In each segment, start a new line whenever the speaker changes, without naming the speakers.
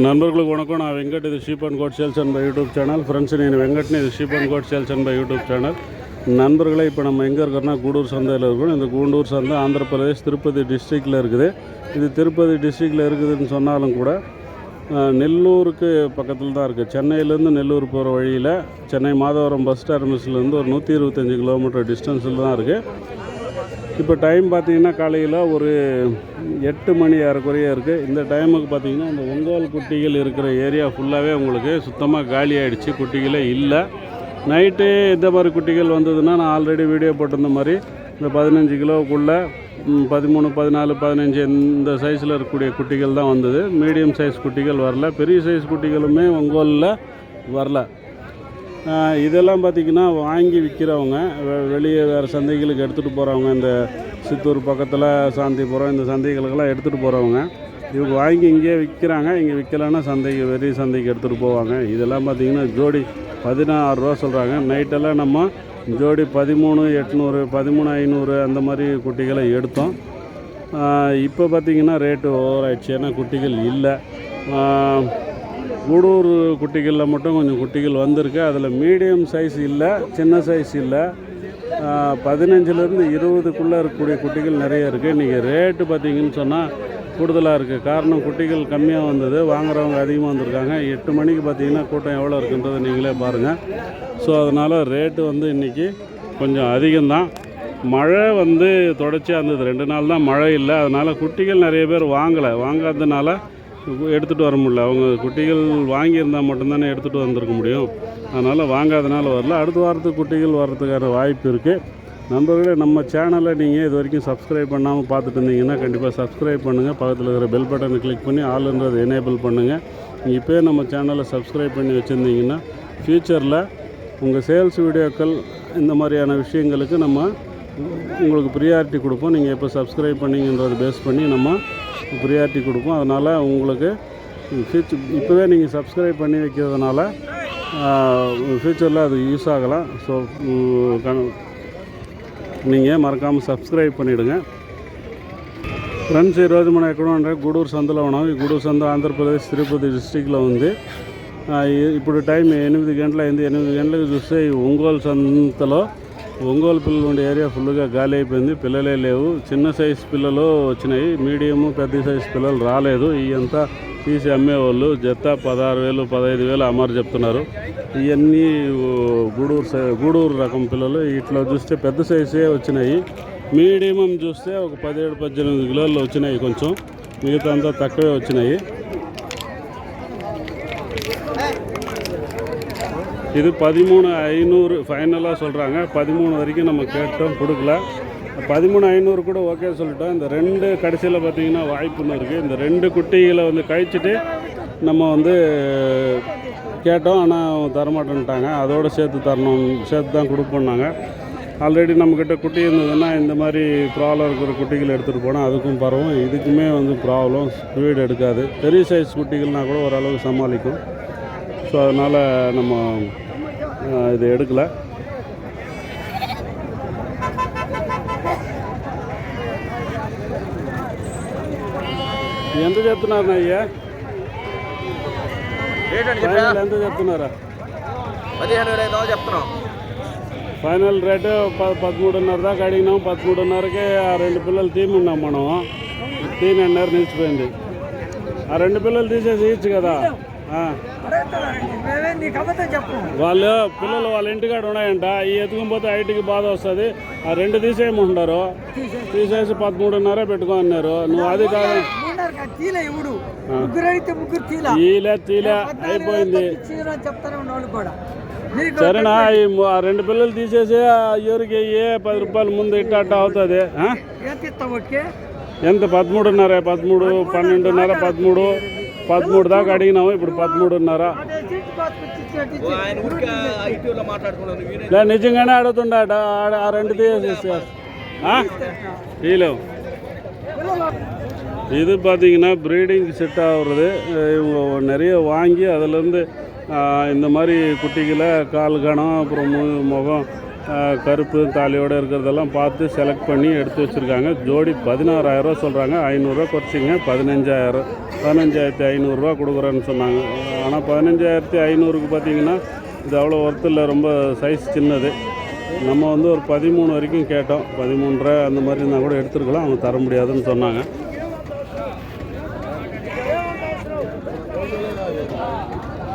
நண்பர்களுக்கு வணக்கம். நான் வெங்கட். இது sheep and goat sales and buy YouTube channel. Friends, నేను வெங்கட்னு. இது sheep and goat sales and buy YouTube channel. நண்பர்களே, இப்போ நம்ம எங்கே இருக்கிறோன்னா கூடூர் சந்தையில் இருக்கோம். இந்த கூடூர் சந்தை ஆந்திர பிரதேஷ் திருப்பதி டிஸ்ட்ரிக்டில் இருக்குது. இது திருப்பதி டிஸ்ட்ரிக்டில் இருக்குதுன்னு சொன்னாலும் கூட நெல்லூருக்கு பக்கத்தில் தான் இருக்குது. சென்னையிலேருந்து நெல்லூர் போகிற வழியில் சென்னை மாதவரம் பஸ் டெர்மினஸ்லேருந்து ஒரு 125 கிலோமீட்டர் டிஸ்டன்ஸில் தான் இருக்குது. இப்போ டைம் பார்த்திங்கன்னா காலையில் ஒரு 8 மணி ஏறக்குறைய இருக்குது. இந்த டைமுக்கு பார்த்திங்கன்னா இந்த ஒங்கோல் குட்டிகள் இருக்கிற ஏரியா ஃபுல்லாகவே உங்களுக்கு சுத்தமாக காலி ஆகிடுச்சு. குட்டிகளே இல்லை. நைட்டு இந்த மாதிரி குட்டிகள் வந்ததுன்னா நான் ஆல்ரெடி வீடியோ போட்டிருந்த மாதிரி இந்த 15 கிலோவுக்குள்ளே 13, 14, 15 இந்த சைஸில் இருக்கக்கூடிய குட்டிகள் தான் வந்தது. மீடியம் சைஸ் குட்டிகள் வரல. பெரிய சைஸ் குட்டிகளுமே ஒங்கோலில் வரல. இதெல்லாம் பார்த்திங்கன்னா வாங்கி விற்கிறவங்க வெளியே வேறு சந்தைகளுக்கு எடுத்துகிட்டு போகிறவங்க, இந்த சித்தூர் பக்கத்தில் சாந்திபுரம் இந்த சந்தைகளுக்கெல்லாம் எடுத்துகிட்டு போகிறவங்க இவங்க வாங்கி இங்கேயே விற்கிறாங்க. இங்கே விற்கலைன்னா சந்தைக்கு வெளி சந்தைக்கு எடுத்துகிட்டு போவாங்க. இதெல்லாம் பார்த்திங்கன்னா ஜோடி 16 ரூபா சொல்கிறாங்க. நைட்டெல்லாம் நம்ம ஜோடி 13,800, 13,500 அந்த மாதிரி குட்டிகளை எடுத்தோம். இப்போ பார்த்திங்கன்னா ரேட்டு ஓவர் ஆயிடுச்சு. ஏன்னா குட்டிகள் இல்லை. கூடூர் குட்டிகளில் மட்டும் கொஞ்சம் குட்டிகள் வந்திருக்கு. அதில் மீடியம் சைஸ் இல்லை, சின்ன சைஸ் இல்லை. 15லேருந்து 20க்குள்ளே இருக்கக்கூடிய குட்டிகள் நிறைய இருக்குது. இன்றைக்கி ரேட்டு பார்த்திங்கன்னு சொன்னால் கூடுதலாக இருக்குது. காரணம் குட்டிகள் கம்மியாக வந்தது, வாங்குறவங்க அதிகமாக வந்திருக்காங்க. 8 மணிக்கு பார்த்திங்கன்னா கூட்டம் எவ்வளோ இருக்குன்றதை நீங்களே பாருங்கள். ஸோ அதனால் ரேட்டு இன்றைக்கி கொஞ்சம் அதிகம்தான். மழை தொடர்ச்சியாக இருந்தது. 2 நாள் தான் மழை இல்லை. அதனால் குட்டிகள் நிறைய பேர் வாங்காததுனால எடுத்துகிட்டு வர முடியல. அவங்க குட்டிகள் வாங்கியிருந்தால் மட்டும்தானே எடுத்துகிட்டு வந்திருக்க முடியும். அதனால் வாங்காதனால வரல. அடுத்த வாரத்துக்கு குட்டிகள் வர்றதுக்கான வாய்ப்பு இருக்குது. நண்பர்களே, நம்ம சேனலை நீங்கள் இது வரைக்கும் சப்ஸ்கிரைப் பண்ணாமல் பார்த்துட்டு இருந்தீங்கன்னா கண்டிப்பாக சப்ஸ்கிரைப் பண்ணுங்கள். பக்கத்தில் இருக்கிற பெல் பட்டனை கிளிக் பண்ணி ஆல்ன்றதை எனேபிள் பண்ணுங்கள். நீங்கள் இப்போயே நம்ம சேனலை சப்ஸ்கிரைப் பண்ணி வச்சுருந்தீங்கன்னா ஃப்யூச்சரில் உங்கள் சேல்ஸ் வீடியோக்கள் இந்த மாதிரியான விஷயங்களுக்கு நம்ம உங்களுக்கு ப்ரியாரிட்டி கொடுப்போம். நீங்கள் எப்போ சப்ஸ்கிரைப் பண்ணிங்கன்றதை பேஸ் பண்ணி நம்ம ப்ரியாரிட்டி கொடுப்போம். அதனால் உங்களுக்கு இப்போவே நீங்கள் சப்ஸ்கிரைப் பண்ணி வைக்கிறதுனால ஃப்யூச்சரில் அது யூஸ் ஆகலாம். ஸோ நீங்கள் மறக்காமல் சப்ஸ்கிரைப் பண்ணிவிடுங்க. ఫ్రెండ్స్, ఈరోజు మనం ఎక్కడ అంటే గూడూరు సంతలో ఉన్నాం. ఈ గూడూరు సంత ఆంధ్రప్రదేశ్ తిరుపతి డిస్ట్రిక్ట్లో ఉంది. ఇప్పుడు టైం 8 గంటలు అయింది. 8 గంటలకు చూస్తే ఈ ఒంగోలు సంతలో ఒంగోలు పిల్లలు ఉండే ఏరియా ఫుల్గా గాలి అయిపోయింది. పిల్లలే లేవు. చిన్న సైజు పిల్లలు వచ్చినాయి. మీడియము పెద్ద సైజు పిల్లలు రాలేదు. ఇవంతా తీసి అమ్మేవాళ్ళు జత 16,000, 15,000 అమ్మారు చెప్తున్నారు. ఇవన్నీ గూడూరు రకం పిల్లలు. ఇట్లా చూస్తే పెద్ద సైజే వచ్చినాయి. మీడియం చూస్తే ఒక 17, 18 కిలోలు వచ్చినాయి. కొంచెం మిగతా అంతా తక్కువే వచ్చినాయి. இது 13,500 ஃபைனலாக சொல்கிறாங்க. 13 வரைக்கும் நம்ம கேட்டோம், கொடுக்கல. 13,500 கூட ஓகே சொல்லிட்டோம். இந்த 2 கடைசியில் பார்த்திங்கன்னா வாய்ப்புன்னு இருக்குது. இந்த 2 குட்டிகளை கழிச்சிட்டு நம்ம கேட்டோம். ஆனால் தரமாட்டேன்ட்டாங்க. அதோடு சேர்த்து தான் கொடுப்போம்னாங்க. ஆல்ரெடி நம்மக்கிட்ட குட்டி இருந்ததுன்னா இந்த மாதிரி ப்ராப்ளம் இருக்கிற குட்டிகள் எடுத்துகிட்டு போனால் அதுக்கும் பரவும். இதுக்குமே ப்ராப்ளம், ஸ்பீடு எடுக்காது. பெரிய சைஸ் குட்டிகள்னால் கூட ஓரளவுக்கு சமாளிக்கும். ஸோ அதனால் நம்ம இது எடுக்கலை. ఎంత చెప్తున్నారు అయ్యా? ఎంత చెప్తున్నారా?
15,000 చెప్తున్నాం.
ఫైనల్ రేటు 13.5 దాకా అడిగినాం. 13.5కే ఆ 2 పిల్లలు తీమున్నాం. మనం తీనన్నారు, నిలిచిపోయింది. ఆ 2 పిల్లలు తీసేసి ఇచ్చు కదా. వాళ్ళు పిల్లలు వాళ్ళ ఇంటికాడ ఉన్నాయంట. ఈ ఎత్తుకుని పోతే హైట్కి బాధ వస్తుంది. ఆ 2 తీసేయమంటున్నారు. తీసేసి 13.5 పెట్టుకో అన్నారు. నువ్వు అది కాదు, తీలే అయిపోయింది. సరేనా? ఆ 2 పిల్లలు తీసేసి ఎవరికి 10 రూపాయలు ముందు ఇట్ట అవుతుంది. ఎంత? 13.5, 13, 12.5, 13 దాకా అడిగినాము. ఇప్పుడు 13.5. నిజంగానే అడుగుతుండట. ఆ 2 తీసేసి తీలేవు. இது பார்த்திங்கன்னா ப்ரீடிங் செட் ஆகுறது. இவங்க நிறைய வாங்கி அதிலேருந்து இந்த மாதிரி குட்டிகளை கால் கணம், அப்புறம் முகம் கருப்பு தாலியோடு இருக்கிறதெல்லாம் பார்த்து செலக்ட் பண்ணி எடுத்து வச்சுருக்காங்க. ஜோடி 16,000 சொல்கிறாங்க. 500 குறைச்சிங்க 15,000 15,500 கொடுக்குறேன்னு சொன்னாங்க. ஆனால் 15,500க்கு பார்த்தீங்கன்னா இது அவ்வளோ ஒர்த்து இல்லை, ரொம்ப சைஸ் சின்னது. நம்ம வந்து ஒரு 13 வரைக்கும் கேட்டோம். 13.5 அந்த மாதிரி இருந்தால் கூட எடுத்துருக்கலாம். அவங்க தர முடியாதுன்னு சொன்னாங்க.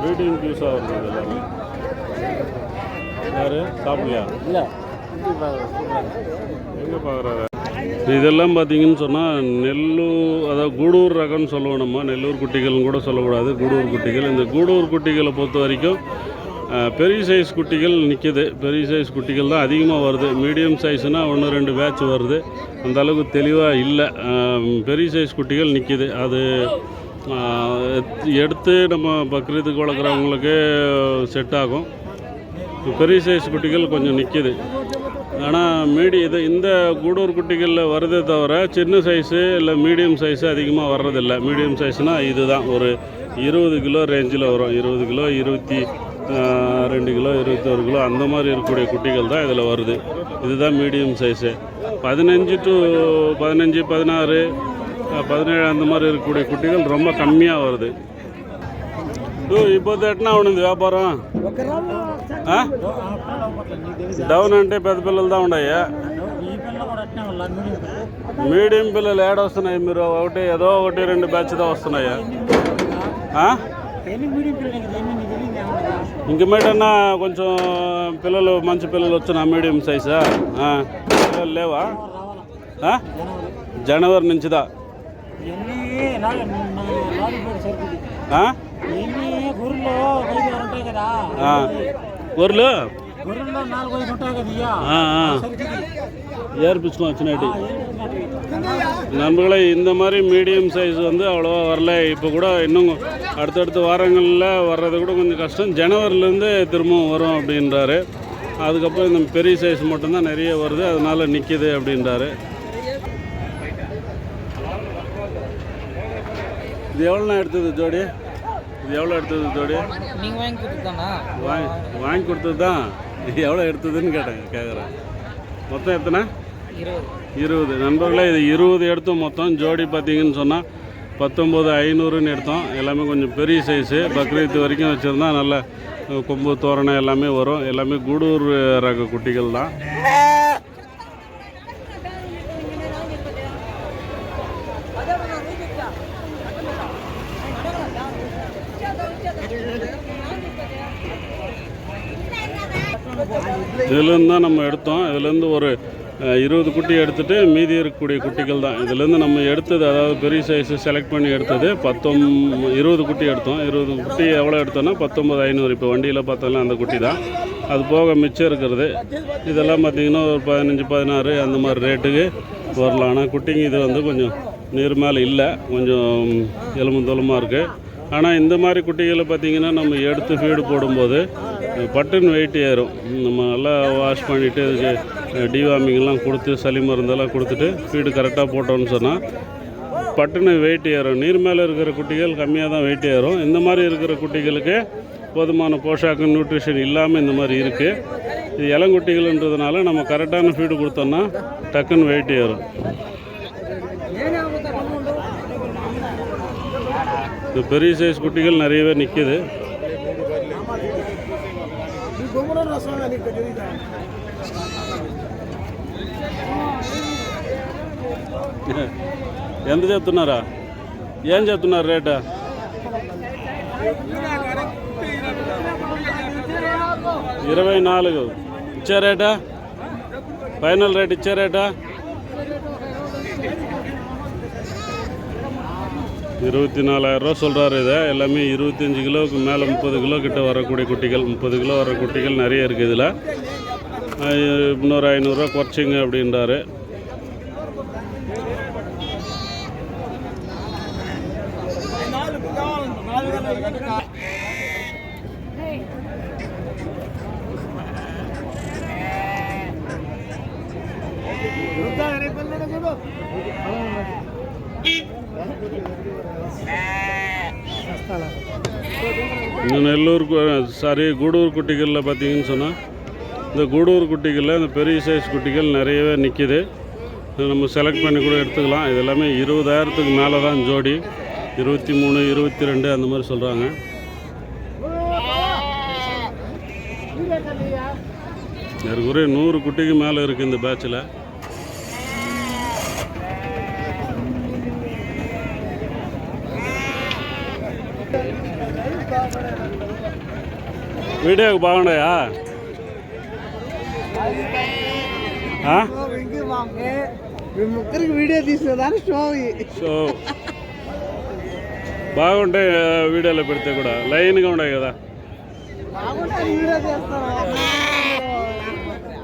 ப்ரீடிங் யூஸாக வருது எல்லாமே. யார் சாப்பிடலையா?
இல்லை
எங்கே பார்க்குறாரு? இதெல்லாம் பார்த்தீங்கன்னு சொன்னால் நெல்லூர், அதாவது கூடூர் ரகம்னு சொல்லுவோம். நம்ம நெல்லூர் குட்டிகள்னு கூட சொல்லக்கூடாது, கூடூர் குட்டிகள். இந்த கூடூர் குட்டிகளை பொறுத்த வரைக்கும் பெரிய சைஸ் குட்டிகள் நிற்கிது. பெரிய சைஸ் குட்டிகள் தான் அதிகமாக வருது. மீடியம் சைஸ்னால் 1-2 பேட்ச் வருது. அந்த அளவுக்கு தெளிவாக இல்லை. பெரிய சைஸ் குட்டிகள் நிற்கிது. அது எடுத்து நம்ம பக்ரீத்துக்கு வளர்க்குறவங்களுக்கு செட் ஆகும். பெரிய சைஸ் குட்டிகள் கொஞ்சம் நிற்கிது. ஆனால் இந்த கூடூர் குட்டிகளில் வருதே தவிர சின்ன சைஸு இல்லை மீடியம் சைஸு அதிகமாக வர்றதில்லை. மீடியம் சைஸ்னால் இது தான் ஒரு 20 கிலோ ரேஞ்சில் வரும். 20 கிலோ 22 கிலோ 21 கிலோ அந்த மாதிரி இருக்கக்கூடிய குட்டிகள் தான் இதில் வருது. இதுதான் மீடியம் சைஸு. 15 to 16 17 அந்த மாதிரி இருக்கக்கூடிய குட்டிகள் ரொம்ப கம்மியாக வருது. இப்போ ఎట్నా ఉండింది వ్యాపారం? డౌన్ అంటే పెద్ద పిల్లలు దా ఉన్నాయా? మీడియం పిల్లలు ఏడ వస్తున్నాయి? మీరు ఏదో ఒకటి 2 బ్యాచ్ దా వస్తున్నాయా? ఇంకేమేటన్నా కొంచెం పిల్లలు మంచి పిల్లలు వచ్చిన మీడియం సైజా? పిల్లలు లేవా? జనవరి నుంచిదా? గొర్రెలు ஏற்பிச்சுக்கலாம் வச்சுனாட்டி நண்பர்களே. இந்த மாதிரி மீடியம் சைஸ் வந்து அவ்வளோவா வரல. இப்போ கூட இன்னும் அடுத்தடுத்த வாரங்களில் வர்றது கூட கொஞ்சம் கஷ்டம். ஜனவரிலேருந்து திரும்பவும் வரும் அப்படின்றாரு. அதுக்கப்புறம் இந்த பெரிய சைஸ் மட்டும்தான் நிறைய வருது, அதனால் நிற்கிது அப்படின்றாரு. இது எவ்வளோண்ணா எடுத்தது ஜோடி? இது எவ்வளோ எடுத்தது ஜோடி?
நீங்கள் வாங்கி கொடுத்துதானா?
வாங்கி கொடுத்தது தான். இது எவ்வளோ எடுத்ததுன்னு கேட்குறேன். மொத்தம் எத்தனை? 20 நண்பர்களே. இது 20 எடுத்தோம் மொத்தம். ஜோடி பார்த்தீங்கன்னு சொன்னால் 19,500ன்னு எடுத்தோம். எல்லாமே கொஞ்சம் பெரிய சைஸு. பக்ரீத் வரைக்கும் வச்சுருந்தா நல்ல கொம்பு தோரணை எல்லாமே வரும். எல்லாமே கூடூர் ரக குட்டிகள் தான். இதுலேருந்து தான் நம்ம எடுத்தோம். இதுலேருந்து ஒரு 20 குட்டி எடுத்துகிட்டு மீதி இருக்கக்கூடிய குட்டிகள் தான். இதுலேருந்து நம்ம எடுத்தது, அதாவது பெரிய சைஸு செலக்ட் பண்ணி எடுத்தது 20 குட்டி எடுத்தோம். 20 குட்டி எவ்வளோ எடுத்தோன்னா 19,500. இப்போ வண்டியில் பார்த்தாலும் அந்த குட்டி தான். அது போக மிச்சம் இருக்கிறது இதெல்லாம் பார்த்திங்கன்னா ஒரு 15-16 அந்த மாதிரி ரேட்டுக்கு வரலாம். ஆனால் குட்டிங்க இது வந்து கொஞ்சம் நீர் மேலே இல்லை, கொஞ்சம் எலும்பு தோலமாக இருக்குது. ஆனால் இந்த மாதிரி குட்டிகளை பார்த்திங்கன்னா நம்ம எடுத்து ஃபீடு போடும்போது பட்டுன்னு வெயிட் ஏறும். நம்ம நல்லா வாஷ் பண்ணிவிட்டு இதுக்கு டிவார்மிங்லாம் கொடுத்து சளி மருந்தெல்லாம் கொடுத்துட்டு ஃபீடு கரெக்டாக போட்டோம்னு சொன்னால் பட்டுன்னு வெயிட் ஏறும். நீர் மேலே இருக்கிற குட்டிகள் கம்மியாக தான் வெயிட் ஏறும். இந்த மாதிரி இருக்கிற குட்டிகளுக்கு போதுமான போஷாக்கு நியூட்ரிஷன் இல்லாமல் இந்த மாதிரி இருக்குது. இது இளங்குட்டிகள்ன்றதுனால நம்ம கரெக்டான ஃபீடு கொடுத்தோம்னா டக்குன்னு வெயிட் ஏறும். இது பெரிய சைஸ் குட்டிகள் நிறையவே நிற்கிது. ఎంత చెప్తున్నారా? ఏం చెప్తున్నారు రేటు? 24 ఇచ్చే రేటా? ఫైనల్ రేట్ ఇచ్చే రేటా? 24,000 சொல்கிறாரு. இதை எல்லாமே 25 கிலோவுக்கு மேலே 30 கிலோ கிட்ட வரக்கூடிய குட்டிகள், 30 கிலோ வர குட்டிகள் நிறைய இருக்குது. இதில் இன்னொரு 500 குறைச்சிங்க அப்படின்றாரு. இன்னும் நெல்லூர் கூடூர் குட்டிகளில் பார்த்தீங்கன்னு சொன்னால் இந்த கூடூர் குட்டிகளில் இந்த பெரிய சைஸ் குட்டிகள் நிறையவே நிற்கிது. நம்ம செலக்ட் பண்ணி கூட எடுத்துக்கலாம். இது எல்லாமே 20,000க்கு மேலே தான் ஜோடி. 23, 22 அந்த மாதிரி சொல்கிறாங்க. ஏறக்குறைய 100 குட்டிக்கு மேலே இருக்குது இந்த பேட்சில். వీడియోకి బాగున్నాయా?
ముగ్గురికి వీడియో తీసినదాన్ని
సో బాగుంటాయి వీడియోలో పెడితే కూడా లైన్గా ఉన్నాయి కదా.
వీడియో చేస్తాను.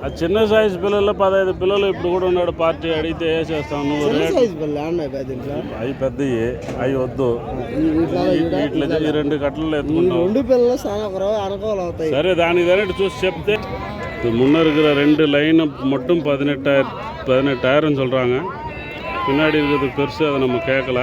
ఆ చిన్న సైజు పిల్లల్లో 15 పిల్లలు ఇప్పుడు కూడా ఉన్నాడు. పార్టీ అడిగితే వేసేస్తాం. నువ్వు రేట్ అవి పెద్దవి, అవి వద్దు. ఇట్లా ఈ 2 కట్టలు ఎత్తుకుంటావు.
2 పిల్లలు చాలా అనుకూలం అవుతాయి.
సరే దానికి దాని చూసి చెప్తే. முன்னே இருக்கிற 2 லைனு மட்டும் 18,000 சொல்கிறாங்க. பின்னாடி இருக்கிறது பெருசு, அதை நம்ம கேட்கல.